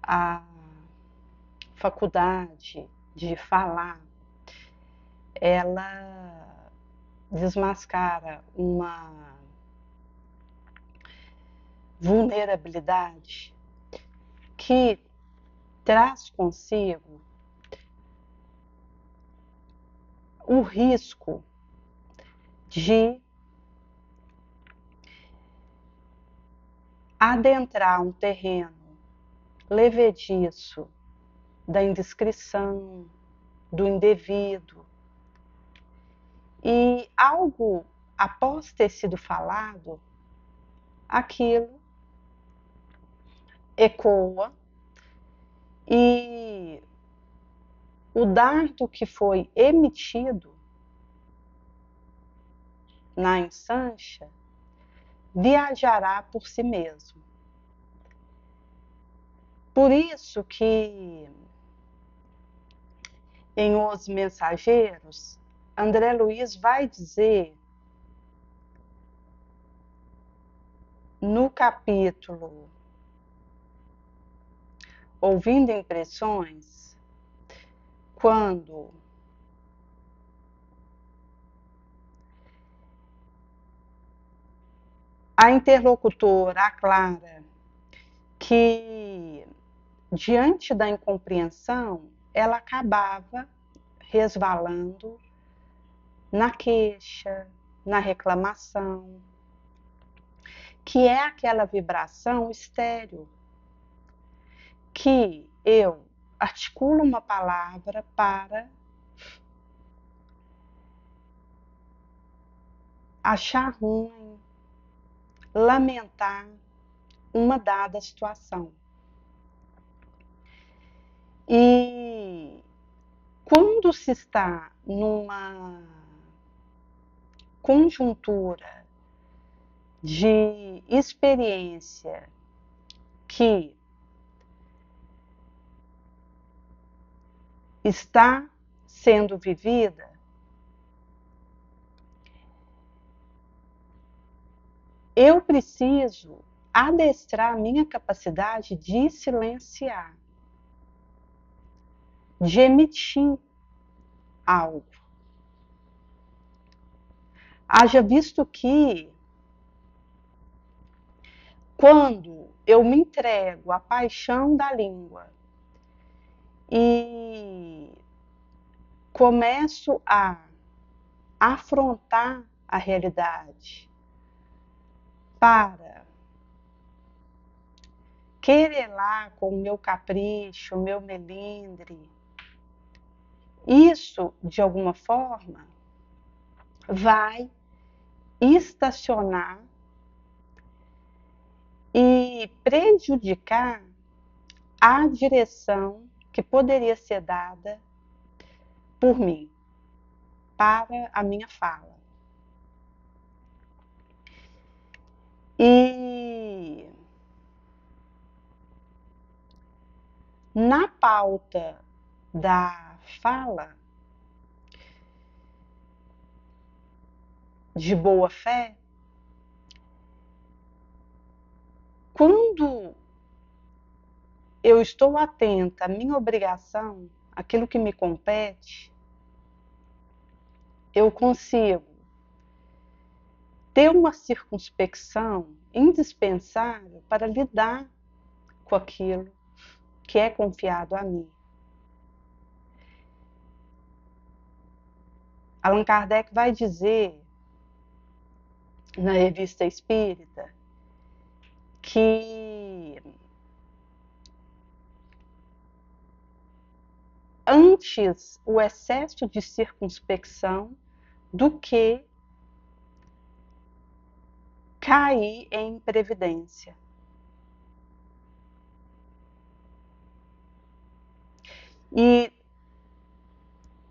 a faculdade de falar, ela desmascara uma vulnerabilidade que traz consigo o risco de adentrar um terreno levediço da indiscrição, do indevido. E algo após ter sido falado, aquilo ecoa e o dardo que foi emitido na ensancha viajará por si mesmo. Por isso que em Os Mensageiros, André Luiz vai dizer no capítulo Ouvindo Impressões, quando a interlocutora aclara que, diante da incompreensão, ela acabava resvalando na queixa, na reclamação, que é aquela vibração estéril, que eu articulo uma palavra para achar ruim, lamentar uma dada situação. E quando se está numa conjuntura de experiência que está sendo vivida, eu preciso adestrar a minha capacidade de silenciar, de emitir algo. Haja visto que, quando eu me entrego à paixão da língua e começo a afrontar a realidade para querelar com o meu capricho, o meu melindre, isso, de alguma forma, vai estacionar e prejudicar a direção que poderia ser dada por mim para a minha fala. E na pauta da fala de boa fé, quando eu estou atenta à minha obrigação, aquilo que me compete, eu consigo ter uma circunspecção indispensável para lidar com aquilo que é confiado a mim. Allan Kardec vai dizer na Revista Espírita que antes o excesso de circunspecção do que cair em imprevidência. E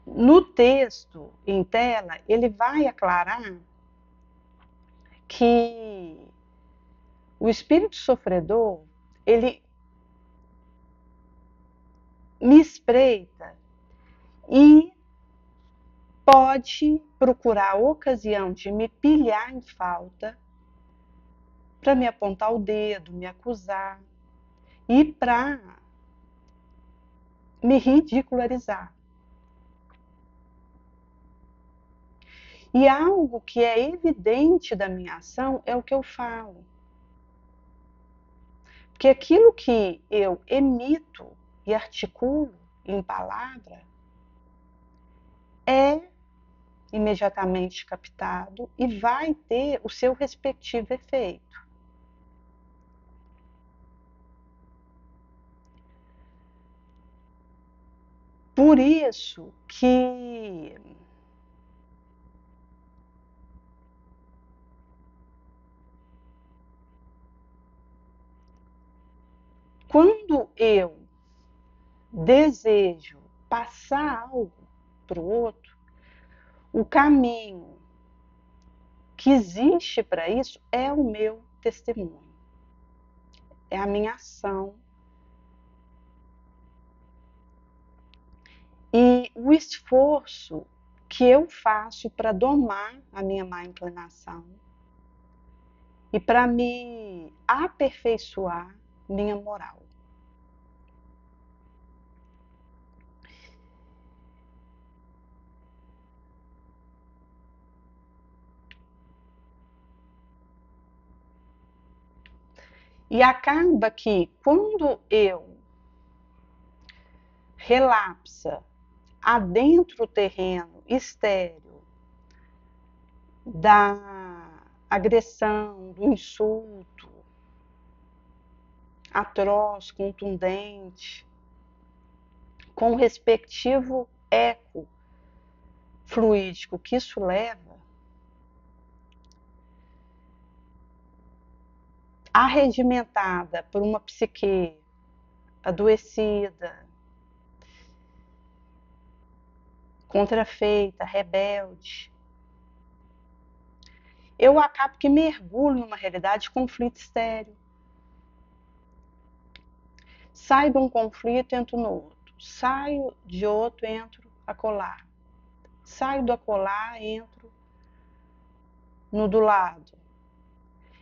no texto em tela, ele vai aclarar que o espírito sofredor, ele me espreita e pode procurar a ocasião de me pilhar em falta para me apontar o dedo, me acusar e para me ridicularizar. E algo que é evidente da minha ação é o que eu falo. Porque aquilo que eu emito e articulo em palavra é imediatamente captado e vai ter o seu respectivo efeito. Por isso que quando eu desejo passar algo para o outro, o caminho que existe para isso é o meu testemunho, é a minha ação. E o esforço que eu faço para domar a minha má inclinação e para me aperfeiçoar minha moral. E acaba que quando eu relapsa adentro o terreno estéril da agressão, do insulto atroz, contundente, com o respectivo eco fluídico que isso leva, arregimentada por uma psique adoecida, contrafeita, rebelde, eu acabo que mergulho numa realidade de conflito estéril. Saio de um conflito, entro no outro. Saio de outro, entro acolá. Saio do acolá, entro no do lado.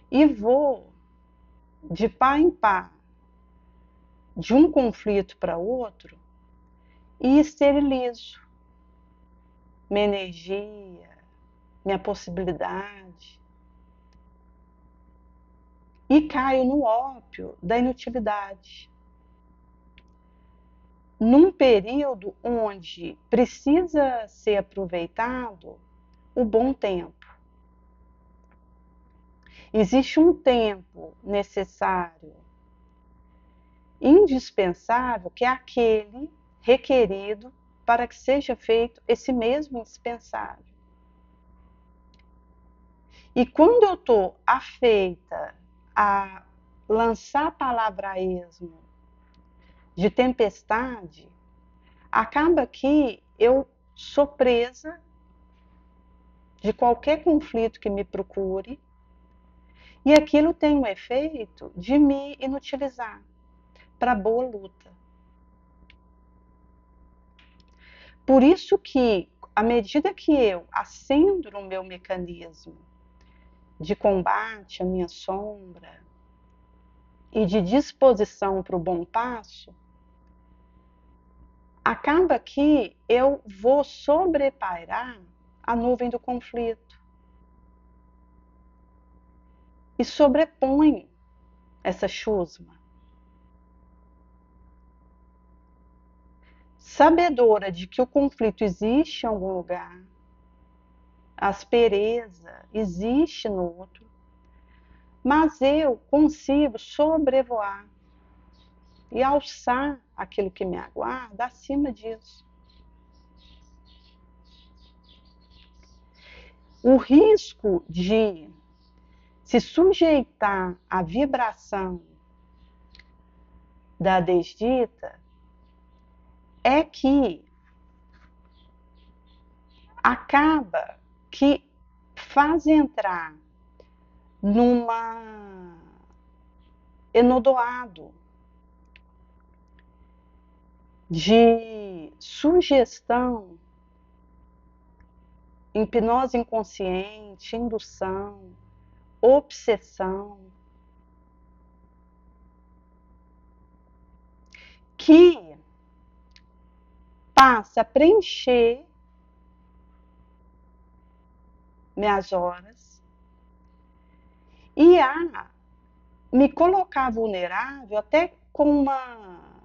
E vou de pá em pá, de um conflito para outro, e esterilizo minha energia, minha possibilidade. E caio no ópio da inutilidade. Num período onde precisa ser aproveitado o bom tempo. Existe um tempo necessário, indispensável, que é aquele requerido para que seja feito esse mesmo indispensável. E quando eu estou afeita a lançar palavra a esmo de tempestade, acaba que eu sou presa de qualquer conflito que me procure e aquilo tem o efeito de me inutilizar para boa luta. Por isso que, à medida que eu acendo no meu mecanismo de combate à minha sombra e de disposição para o bom passo, acaba que eu vou sobrepairar a nuvem do conflito e sobrepõe essa chusma. Sabedora de que o conflito existe em algum lugar, a aspereza existe no outro, mas eu consigo sobrevoar e alçar aquilo que me aguarda acima disso. O risco de se sujeitar à vibração da desdita é que acaba que faz entrar numa enodoado de sugestão, hipnose inconsciente, indução, obsessão, que passa a preencher minhas horas e a me colocar vulnerável até com uma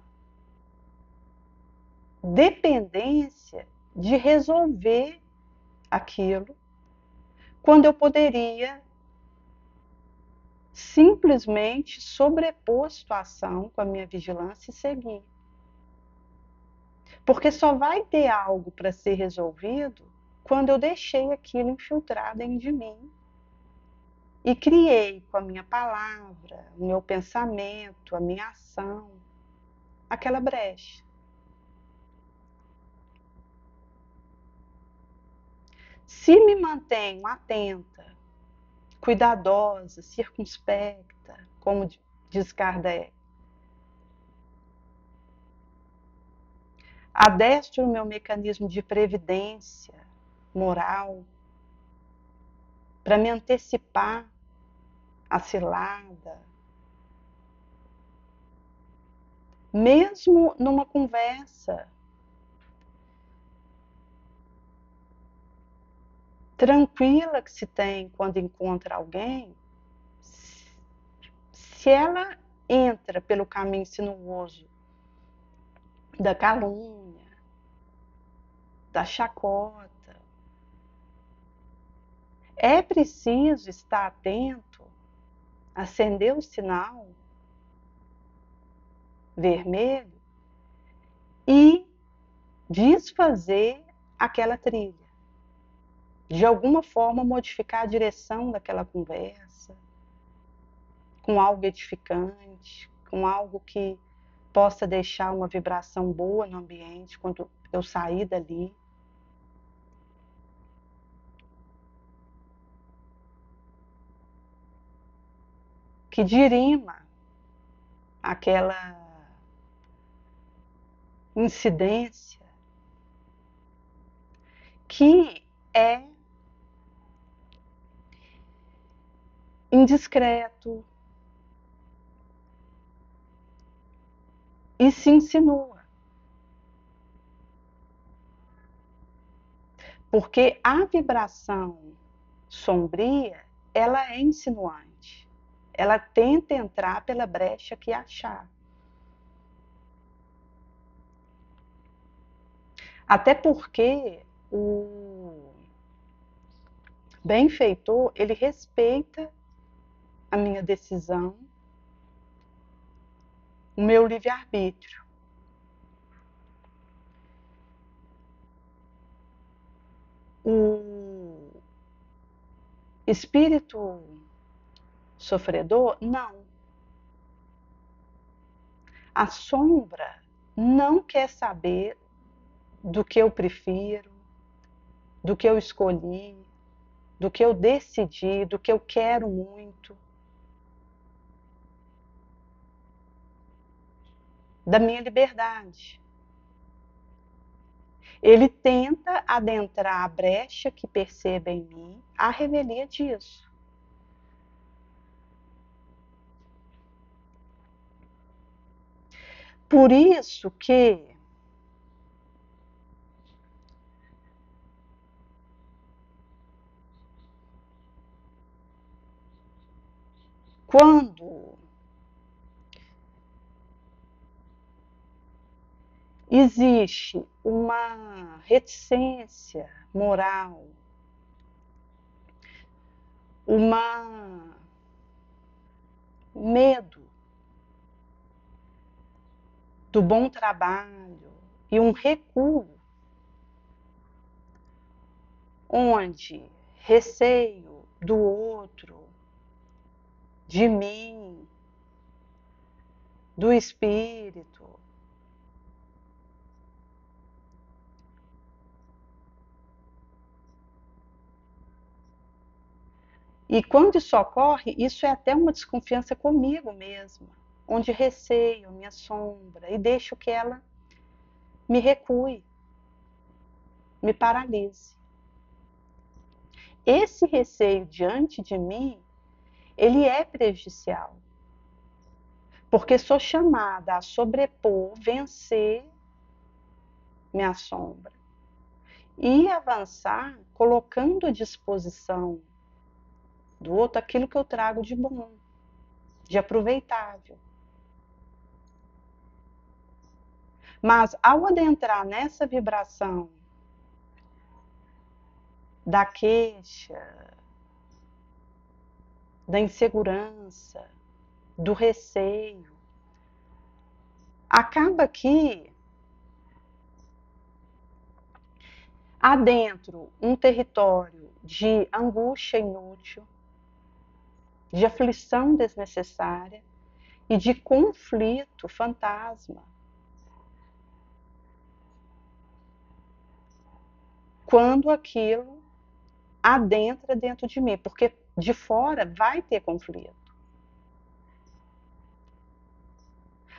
dependência de resolver aquilo, quando eu poderia simplesmente sobrepor a situação com a minha vigilância e seguir. Porque só vai ter algo para ser resolvido quando eu deixei aquilo infiltrar dentro de mim e criei com a minha palavra, o meu pensamento, a minha ação, aquela brecha. Se me mantenho atenta, cuidadosa, circunspecta, como diz Kardec, adestro o meu mecanismo de previdência moral para me antecipar à cilada, mesmo numa conversa tranquila que se tem quando encontra alguém, se ela entra pelo caminho sinuoso da calúnia, da chacota, é preciso estar atento, acender o sinal vermelho e desfazer aquela trilha. De alguma forma, modificar a direção daquela conversa, com algo edificante, com algo que possa deixar uma vibração boa no ambiente quando eu sair dali. Que dirima aquela incidência que é indiscreto e se insinua. Porque a vibração sombria, ela é insinuante. Ela tenta entrar pela brecha que achar. Até porque o benfeitor, ele respeita a minha decisão, o meu livre-arbítrio. O espírito sofredor, não. A sombra não quer saber do que eu prefiro, do que eu escolhi, do que eu decidi, do que eu quero muito, da minha liberdade. Ele tenta adentrar a brecha que perceba em mim a revelia disso. Por isso que quando existe uma reticência moral, uma medo do bom trabalho e um recuo, onde receio do outro, de mim, do espírito, e quando isso ocorre, isso é até uma desconfiança comigo mesma, onde receio minha sombra e deixo que ela me recue, me paralise. Esse receio diante de mim, ele é prejudicial, porque sou chamada a sobrepor, vencer me assombra. E avançar colocando à disposição do outro aquilo que eu trago de bom, de aproveitável. Mas ao adentrar nessa vibração da queixa, da insegurança, do receio, acaba que adentro um território de angústia inútil, de aflição desnecessária e de conflito fantasma. Quando aquilo adentra dentro de mim, porque de fora vai ter conflito.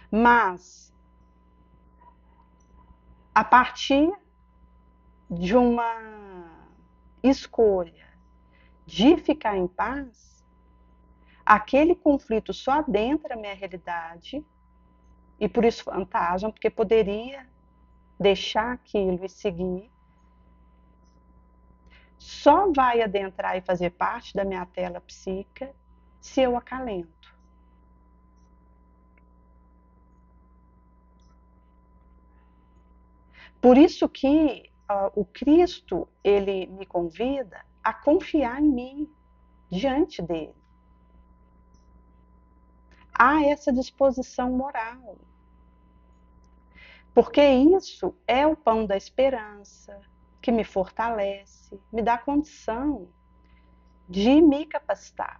Mas a partir de uma escolha de ficar em paz, aquele conflito só adentra a minha realidade, e por isso fantasma, porque poderia deixar aquilo e seguir, só vai adentrar e fazer parte da minha tela psíquica se eu acalento. Por isso que o Cristo, ele me convida a confiar em mim diante dele. Há essa disposição moral. Porque isso é o pão da esperança, que me fortalece, me dá condição de me capacitar.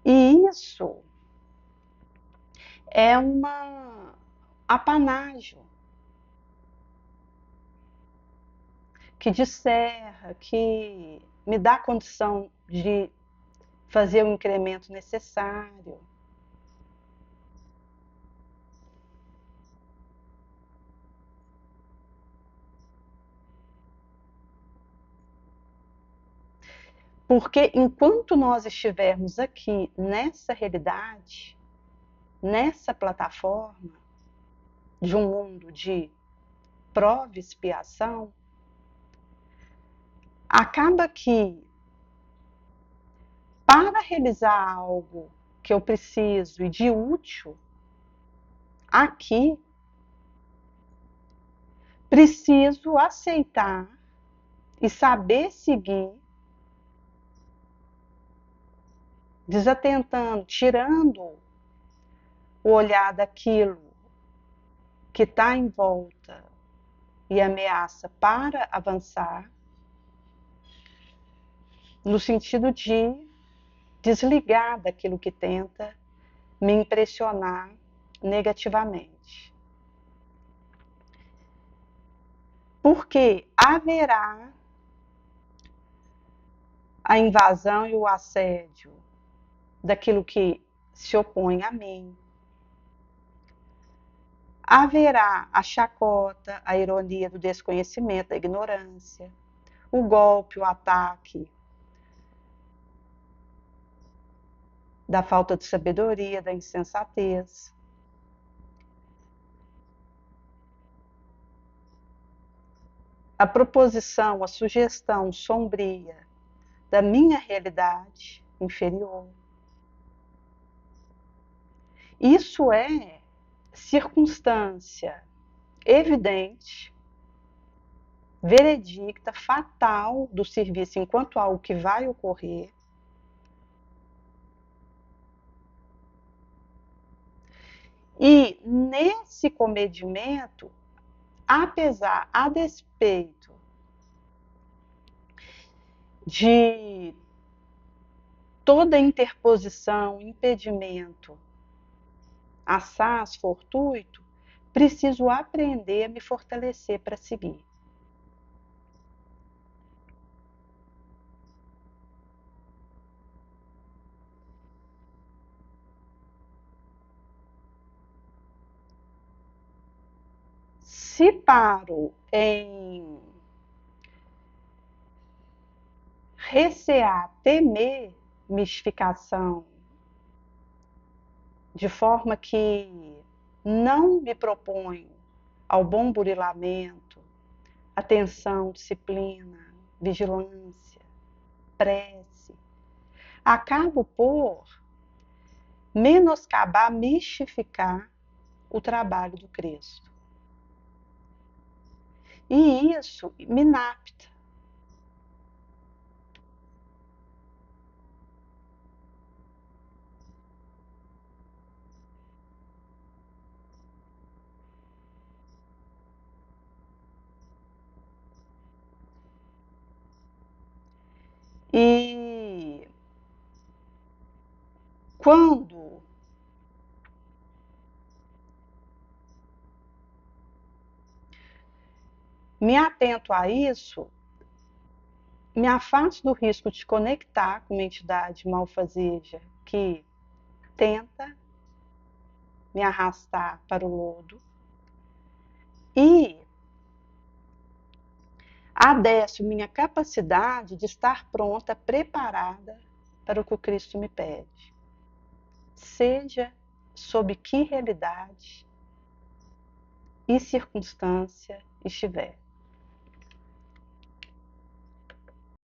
E isso é uma apanágio que descerra, que me dá condição de fazer o incremento necessário. Porque enquanto nós estivermos aqui nessa realidade, nessa plataforma de um mundo de prova e expiação, acaba que para realizar algo que eu preciso e de útil aqui, preciso aceitar e saber seguir, desatentando, tirando o olhar daquilo que está em volta e ameaça para avançar, no sentido de desligar daquilo que tenta me impressionar negativamente. Porque haverá a invasão e o assédio daquilo que se opõe a mim. Haverá a chacota, a ironia do desconhecimento, da ignorância, o golpe, o ataque, da falta de sabedoria, da insensatez. A proposição, a sugestão sombria da minha realidade inferior. Isso é circunstância evidente, veredicta, fatal do serviço enquanto algo que vai ocorrer. E nesse comedimento, apesar, a despeito de toda interposição, impedimento, assaz, fortuito, preciso aprender a me fortalecer para seguir. Se paro em recear, temer mistificação, de forma que não me proponho ao bom burilamento, atenção, disciplina, vigilância, prece, acabo por menoscabar, mistificar o trabalho do Cristo. E isso me inapta. E quando me atento a isso, me afasto do risco de conectar com uma entidade malfazeja que tenta me arrastar para o lodo e adeço minha capacidade de estar pronta, preparada para o que o Cristo me pede. Seja sob que realidade e circunstância estiver.